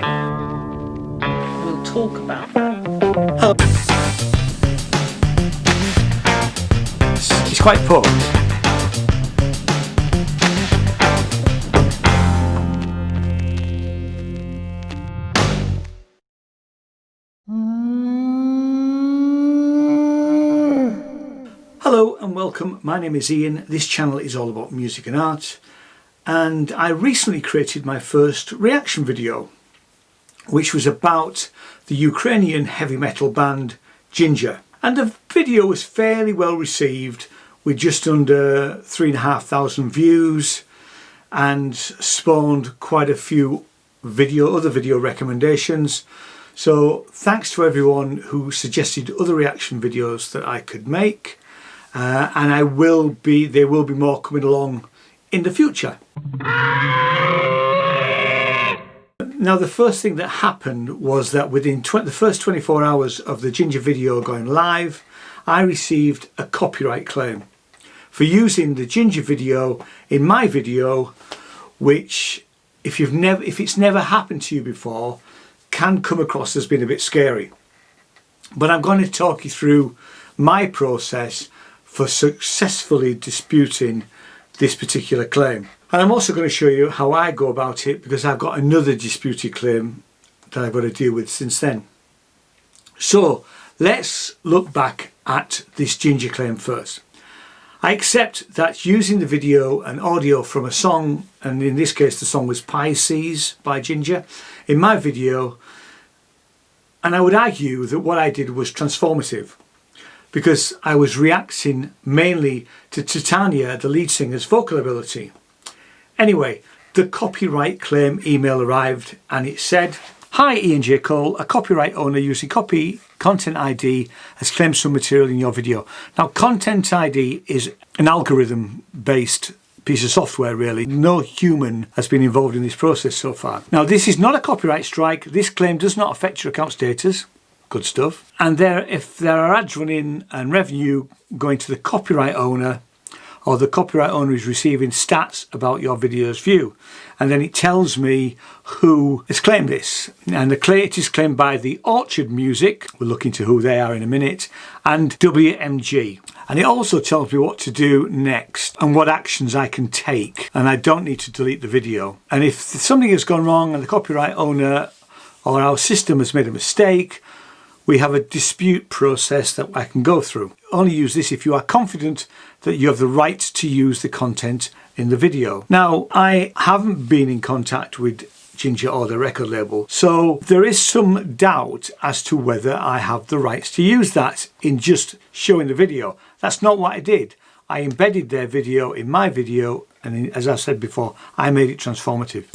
We'll talk about that. It's quite poor. Hello and welcome, my name is Ian. This channel is all about music and art, and I recently created my first reaction video, which was about the Ukrainian heavy metal band Jinjer. And the video was fairly well received with just under 3,500 views and spawned quite a few other video recommendations. So thanks to everyone who suggested other reaction videos that I could make. And there will be more coming along in the future. Now, the first thing that happened was that within the first 24 hours of the Jinjer video going live, I received a copyright claim for using the Jinjer video in my video, which, if it's never happened to you before, can come across as being a bit scary. But I'm going to talk you through my process for successfully disputing this particular claim. And I'm also going to show you how I go about it, because I've got another disputed claim that I've got to deal with since then. So let's look back at this Jinjer claim first. I accept that using the video and audio from a song, and in this case the song was Pisces by Jinjer, in my video, and I would argue that what I did was transformative, because I was reacting mainly to Titania, the lead singer's vocal ability. Anyway, the copyright claim email arrived and it said, "Hi Ian J. Cole, a copyright owner using content ID has claimed some material in your video." Now, content ID is an algorithm based piece of software really. No human has been involved in this process so far. Now, this is not a copyright strike. This claim does not affect your account status. Good stuff. And if there are ads running and revenue going to the copyright owner, or the copyright owner is receiving stats about your video's view, and then it tells me who has claimed this. And it is claimed by the Orchard Music, we'll look into who they are in a minute, and WMG. And it also tells me what to do next and what actions I can take, and I don't need to delete the video. And if something has gone wrong and the copyright owner or our system has made a mistake, we have a dispute process that I can go through. Only use this if you are confident that you have the right to use the content in the video. Now, I haven't been in contact with Jinjer or the record label, so there is some doubt as to whether I have the rights to use that in just showing the video. That's not what I did. I embedded their video in my video, and as I said before, I made it transformative.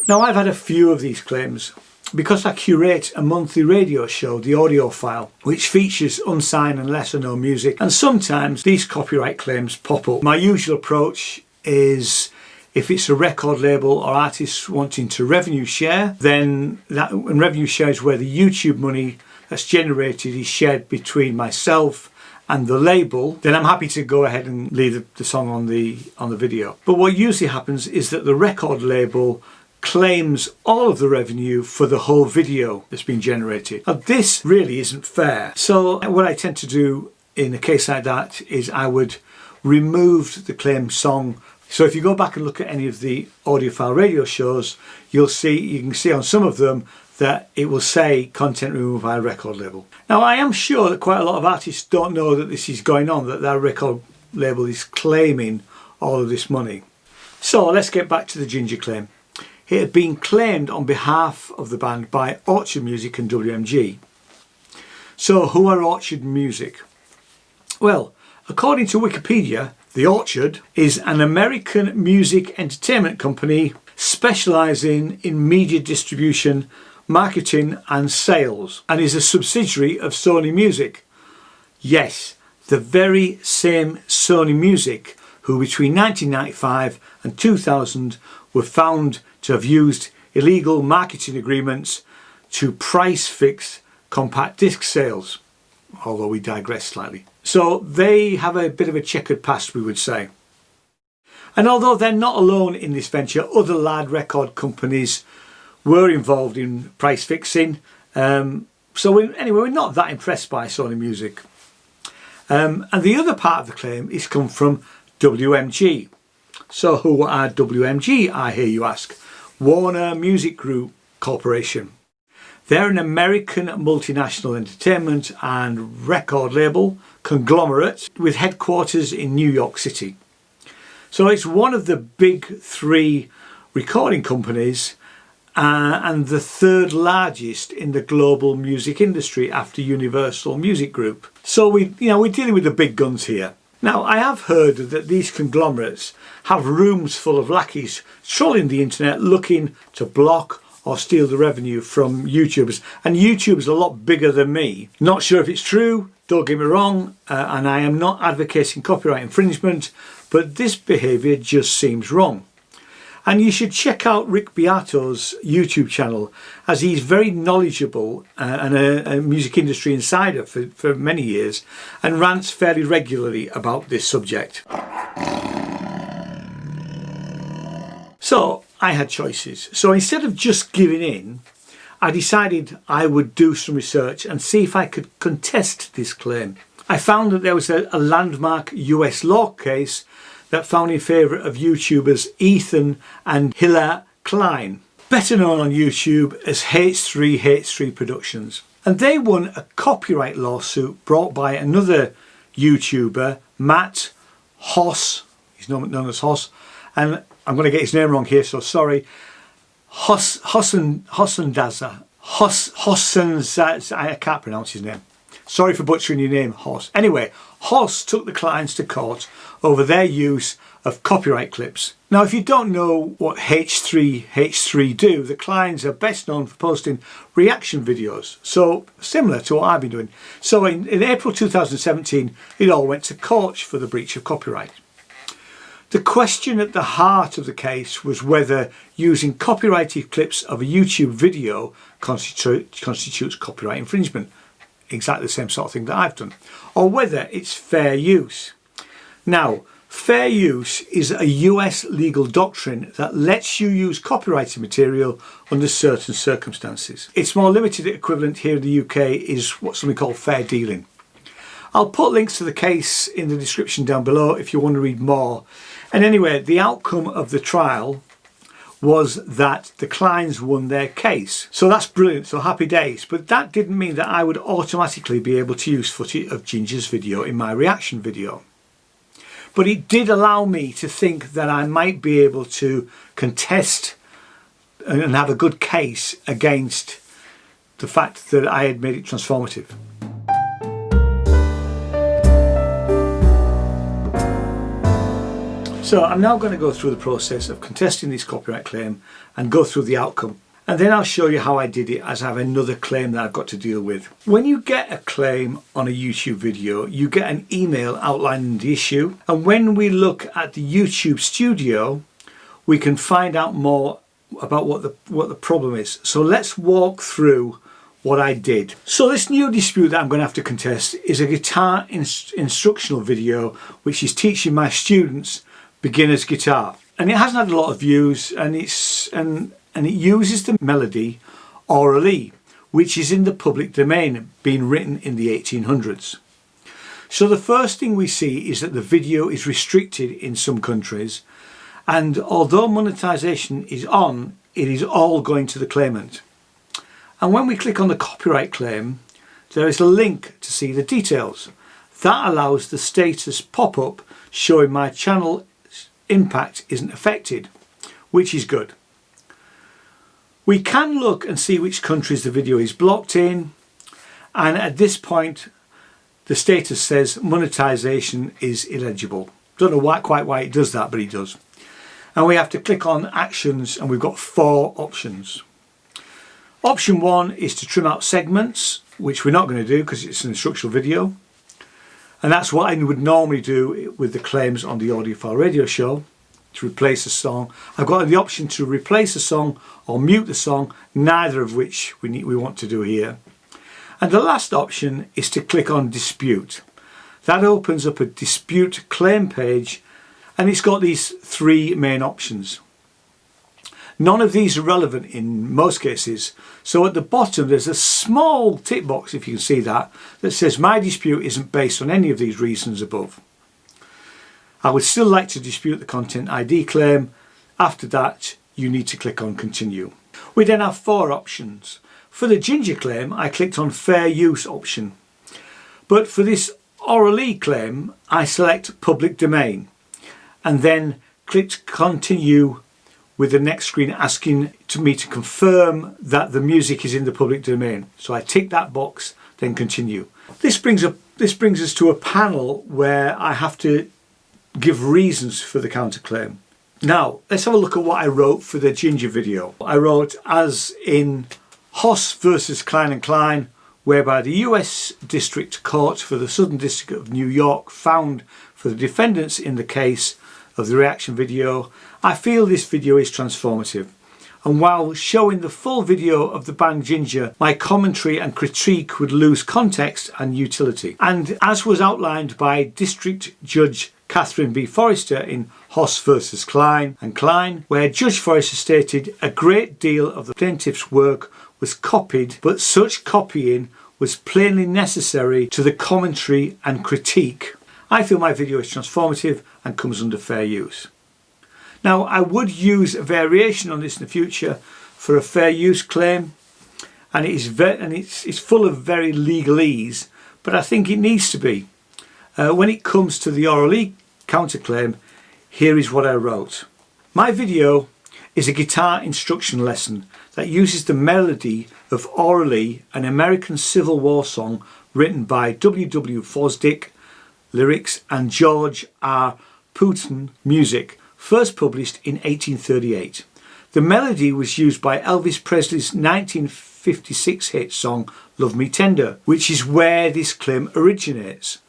Now, I've had a few of these claims, because I curate a monthly radio show, the Audiophile, which features unsigned and lesser known music, and sometimes these copyright claims pop up. My usual approach is, if it's a record label or artists wanting to revenue share, then and revenue share is where the YouTube money that's generated is shared between myself and the label, then I'm happy to go ahead and leave the song on the video. But what usually happens is that the record label claims all of the revenue for the whole video that's been generated. Now, this really isn't fair. So what I tend to do in a case like that is I would remove the claimed song. So if you go back and look at any of the Audiophile radio shows, you can see on some of them that it will say content removed by a record label. Now, I am sure that quite a lot of artists don't know that this is going on, that their record label is claiming all of this money. So let's get back to the Jinjer claim. It had been claimed on behalf of the band by Orchard Music and WMG. So who are Orchard Music? Well, according to Wikipedia, the Orchard is an American music entertainment company specialising in media distribution, marketing and sales, and is a subsidiary of Sony Music. Yes, the very same Sony Music who between 1995 and 2000 were found to have used illegal marketing agreements to price fix compact disc sales, although we digress slightly. So they have a bit of a checkered past, we would say. And although they're not alone in this venture, other large record companies were involved in price fixing. Anyway, we're not that impressed by Sony Music. And the other part of the claim is come from WMG. So who are WMG, I hear you ask? Warner Music Group Corporation. They're an American multinational entertainment and record label conglomerate with headquarters in New York City. So it's one of the big three recording companies and the third largest in the global music industry after Universal Music Group. So we're dealing with the big guns here. Now, I have heard that these conglomerates have rooms full of lackeys trolling the internet looking to block or steal the revenue from YouTubers. And YouTube's a lot bigger than me. Not sure if it's true, don't get me wrong, and I am not advocating copyright infringement, but this behaviour just seems wrong. And you should check out Rick Beato's YouTube channel, as he's very knowledgeable and a music industry insider for many years, and rants fairly regularly about this subject. So I had choices. So instead of just giving in, I decided I would do some research and see if I could contest this claim. I found that there was a landmark US law case that found in favour of YouTubers Ethan and Hilla Klein, better known on YouTube as H3 Productions. And they won a copyright lawsuit brought by another YouTuber, Matt Hoss, he's known as Hoss, and I'm going to get his name wrong here, so sorry, Hossendaza, I can't pronounce his name. Sorry for butchering your name, Hoss. Anyway, Hoss took the clients to court over their use of copyright clips. Now, if you don't know what H3 do, the clients are best known for posting reaction videos. So similar to what I've been doing. So in April 2017, it all went to court for the breach of copyright. The question at the heart of the case was whether using copyrighted clips of a YouTube video constitutes copyright infringement. Exactly the same sort of thing that I've done, or whether it's fair use. Now, fair use is a US legal doctrine that lets you use copyrighted material under certain circumstances. Its more limited equivalent here in the UK is what's something called fair dealing. I'll put links to the case in the description down below if you want to read more. And anyway, the outcome of the trial was that the clients won their case. So that's brilliant, so happy days. But that didn't mean that I would automatically be able to use footage of Jinjer's video in my reaction video. But it did allow me to think that I might be able to contest and have a good case against the fact that I had made it transformative. So I'm now going to go through the process of contesting this copyright claim and go through the outcome. And then I'll show you how I did it, as I have another claim that I've got to deal with. When you get a claim on a YouTube video, you get an email outlining the issue. And when we look at the YouTube studio, we can find out more about what the problem is. So let's walk through what I did. So this new dispute that I'm going to have to contest is a guitar instructional video, which is teaching my students beginner's guitar, and it hasn't had a lot of views, and it uses the melody orally, which is in the public domain, being written in the 1800s. So the first thing we see is that the video is restricted in some countries, and although monetization is on, it is all going to the claimant. And when we click on the copyright claim, there is a link to see the details. That allows the status pop-up showing my channel impact isn't affected, which is good. We can look and see which countries the video is blocked in, and at this point the status says monetization is illegible. Don't know quite why it does that, but it does. And we have to click on actions, and we've got 4 options. Option 1 is to trim out segments, which we're not going to do because it's an instructional video. And that's what I would normally do with the claims on the Audiophile Radio Show, to replace a song. I've got the option to replace a song or mute the song, neither of which we want to do here. And the last option is to click on dispute. That opens up a dispute claim page, and it's got these three main options. None of these are relevant in most cases, so at the bottom there's a small tick box, if you can see that says my dispute isn't based on any of these reasons above. I would still like to dispute the content ID claim. After that, you need to click on continue. We then have four options. For the Jinjer claim, I clicked on fair use option, but for this Audiophile claim I select public domain and then clicked continue with the next screen asking me to confirm that the music is in the public domain. So I tick that box, then continue. This brings us to a panel where I have to give reasons for the counterclaim. Now let's have a look at what I wrote for the Jinjer video. I wrote, as in Hoss versus Klein & Klein, whereby the US District Court for the Southern District of New York found for the defendants in the case of the reaction video, I feel this video is transformative, and while showing the full video of the band Jinjer, my commentary and critique would lose context and utility. And as was outlined by District Judge Catherine B. Forrester in Hoss versus Klein & Klein, where Judge Forrester stated a great deal of the plaintiff's work was copied, but such copying was plainly necessary to the commentary and critique. I feel my video is transformative and comes under fair use. Now I would use a variation on this in the future for a fair use claim, and it's full of very legalese, but I think it needs to be. When it comes to the Audiophile counterclaim, here is what I wrote. My video is a guitar instruction lesson that uses the melody of Audiophile, an American Civil War song written by W. Fosdick, lyrics, and George R. Putin, music, first published in 1838. The melody was used by Elvis Presley's 1956 hit song Love Me Tender, which is where this claim originates.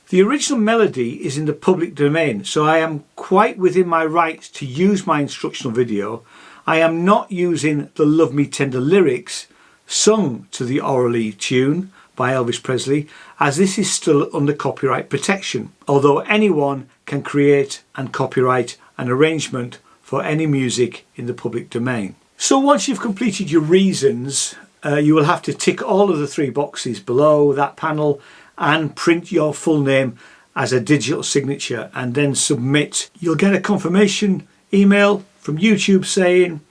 The original melody is in the public domain, so I am quite within my rights to use my instructional video. I am not using the Love Me Tender lyrics sung to the Audiophile tune by Elvis Presley, as this is still under copyright protection, although anyone can create and copyright an arrangement for any music in the public domain. So once you've completed your reasons, you will have to tick all of the three boxes below that panel and print your full name as a digital signature and then submit. You'll get a confirmation email from YouTube saying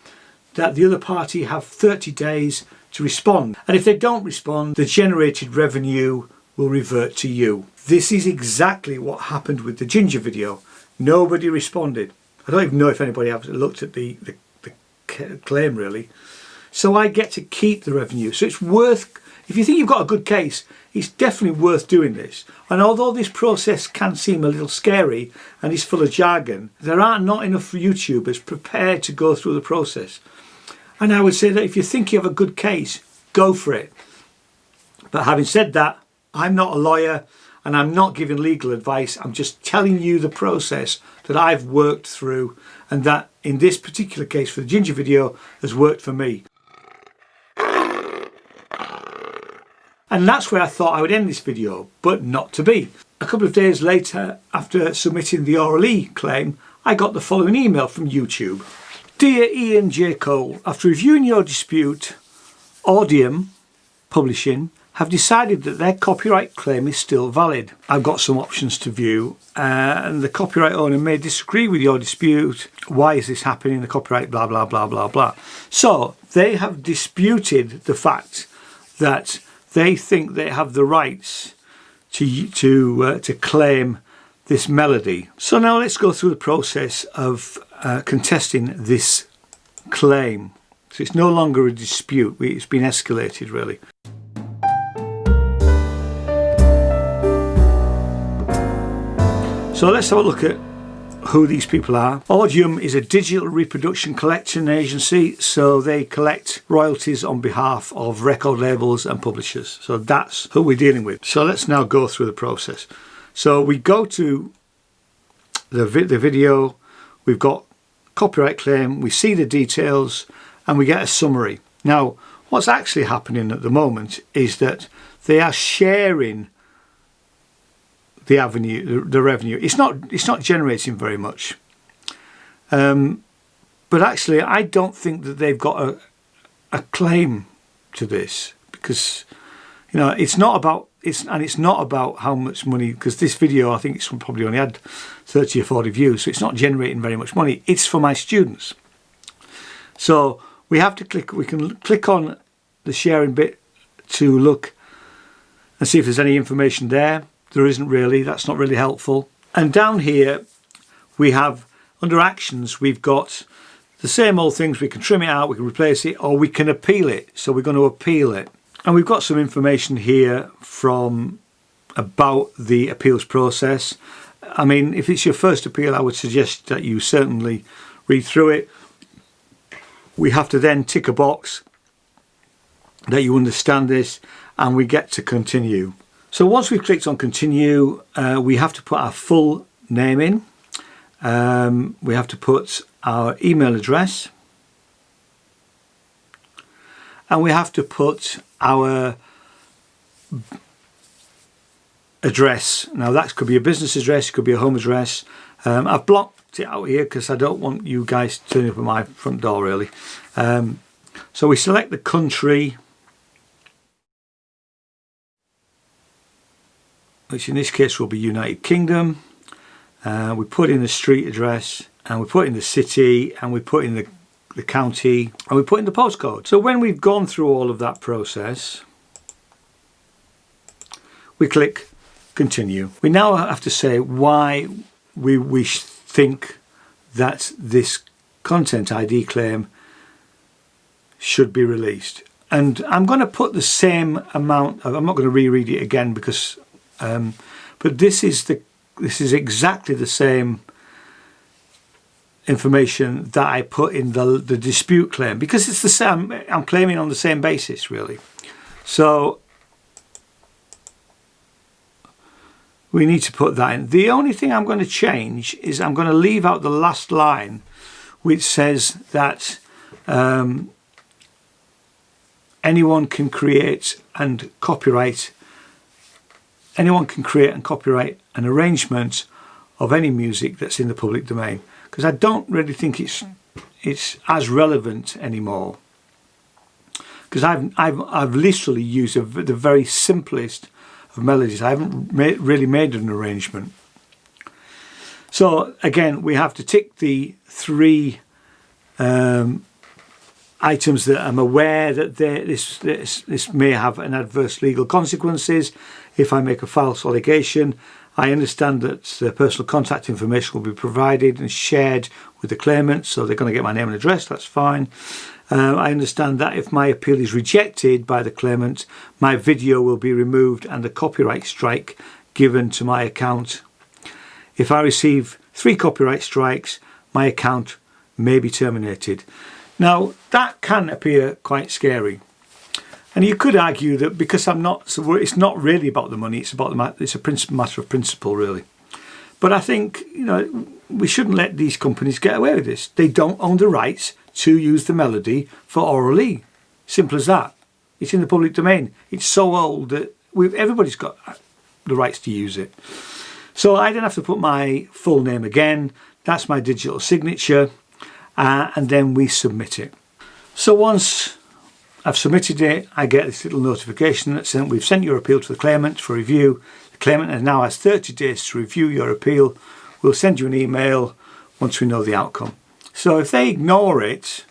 that the other party have 30 days to respond, and if they don't respond, the generated revenue will revert to you. This is exactly what happened with the Jinjer video. Nobody responded. I don't even know if anybody else looked at the claim really. So I get to keep the revenue. So it's worth, if you think you've got a good case, it's definitely worth doing this. And although this process can seem a little scary and is full of jargon, there are not enough YouTubers prepared to go through the process. And I would say that if you think you have a good case, go for it. But having said that, I'm not a lawyer and I'm not giving legal advice. I'm just telling you the process that I've worked through, and that in this particular case for the Jinjer video has worked for me. And that's where I thought I would end this video, but not to be. A couple of days later, after submitting the Audiophile claim, I got the following email from YouTube. Dear Ian J. Cole, after reviewing your dispute, Audium Publishing have decided that their copyright claim is still valid. I've got some options to view, and the copyright owner may disagree with your dispute. Why is this happening? The copyright blah blah blah blah blah. So they have disputed the fact that they think they have the rights to claim this melody. So now let's go through the process of contesting this claim. So it's no longer a dispute, it's been escalated really. So let's have a look at who these people are. Audium is a digital reproduction collection agency, so they collect royalties on behalf of record labels and publishers. So that's who we're dealing with. So let's now go through the process. So we go to the video, we've got copyright claim, we see the details, and we get a summary. Now, what's actually happening at the moment is that they are sharing the revenue. It's not generating very much. But actually, I don't think that they've got a claim to this, because it's not about how much money, because this video, I think it's probably only had 30 or 40 views, so it's not generating very much money. It's for my students. So we can click on the sharing bit to look and see if there's any information there. There isn't really. That's not really helpful. And down here we have, under actions, we've got the same old things. We can trim it out, we can replace it, or we can appeal it. So we're going to appeal it. And we've got some information here about the appeals process. I mean, if it's your first appeal, I would suggest that you certainly read through it. We have to then tick a box that you understand this, and we get to continue. So once we've clicked on continue, we have to put our full name in. We have to put our email address, and we have to put our address. Now that could be a business address, it could be a home address. I've blocked it out here because I don't want you guys turning up at my front door really. So we select the country, which in this case will be United Kingdom. We put in the street address, and we put in the city, and we put in the county, and we put in the postcode. So when we've gone through all of that process, we click continue. We now have to say why we think that this content ID claim should be released. And I'm going to put the same amount. I'm not going to reread it again because, but this is exactly the same information that I put in the dispute claim, because it's the same. I'm claiming on the same basis really. So we need to put that in. The only thing I'm going to change is I'm going to leave out the last line, which says that anyone can create and copyright an arrangement of any music that's in the public domain, because I don't really think it's as relevant anymore, because I've literally used the very simplest of melodies. I haven't really made an arrangement. So again, we have to tick the 3 items that I'm aware that this may have an adverse legal consequences if I make a false allegation. I understand that the personal contact information will be provided and shared with the claimant, so they're going to get my name and address. That's fine. I understand that if my appeal is rejected by the claimant, my video will be removed and a copyright strike given to my account. If I receive 3 copyright strikes, my account may be terminated. Now that can appear quite scary, and you could argue that because it's not really about the money, it's a matter of principle really. But I think we shouldn't let these companies get away with this. They don't own the rights to use the melody for Oral E. Simple as that. It's in the public domain. It's so old that everybody's got the rights to use it. So I then have to put my full name again. That's my digital signature. And then we submit it. So once I've submitted it, I get this little notification that says we've sent your appeal to the claimant for review. The claimant now has 30 days to review your appeal. We'll send you an email once we know the outcome. So if they ignore it,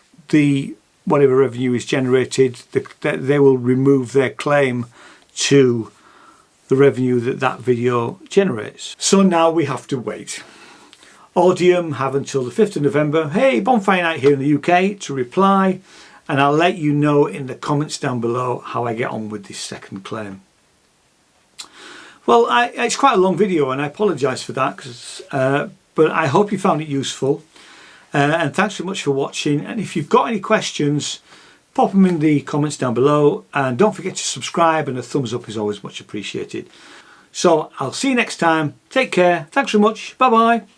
whatever revenue is generated, they will remove their claim to the revenue that video generates. So now we have to wait. Audium have until the 5th of November, hey, bonfire night here in the UK, to reply, and I'll let you know in the comments down below how I get on with this second claim. Well, it's quite a long video, and I apologise for that, but I hope you found it useful, and thanks so much for watching. And if you've got any questions, pop them in the comments down below, and don't forget to subscribe, and a thumbs up is always much appreciated. So I'll see you next time. Take care. Thanks so much. Bye bye.